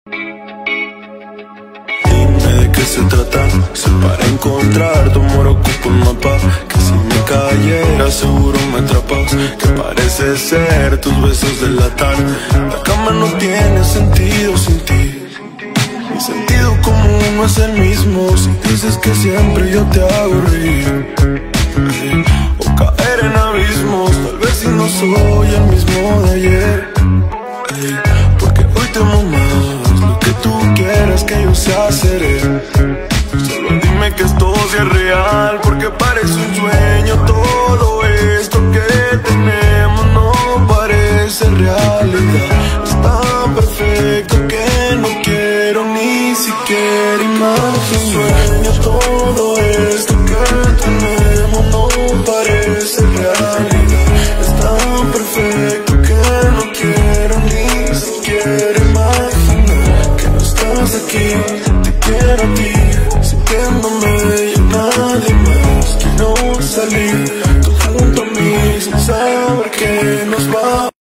Dime de qué se trata, si para encontrar tu amor ocupo un mapa. Que si me cayera seguro me atrapas. Que parece ser tus besos delatan. La cama no tiene sentido sin ti. Mi sentido común no es el mismo. Si dices que siempre yo te hago reír, o caer en abismos, tal vez si no soy el mismo de ayer. Porque hoy te amo más, lo que tú quieras que yo sea seré. Solo dime que esto sí es real, porque parece un sueño. Todo esto que tenemos no parece realidad. Es tan perfecto que no quiero ni siquiera imaginar. Todo esto que tenemos no parece realidad. Es tan perfecto que no quiero ni siquiera imaginar que no estás aquí. Te quiero a ti, sintiéndome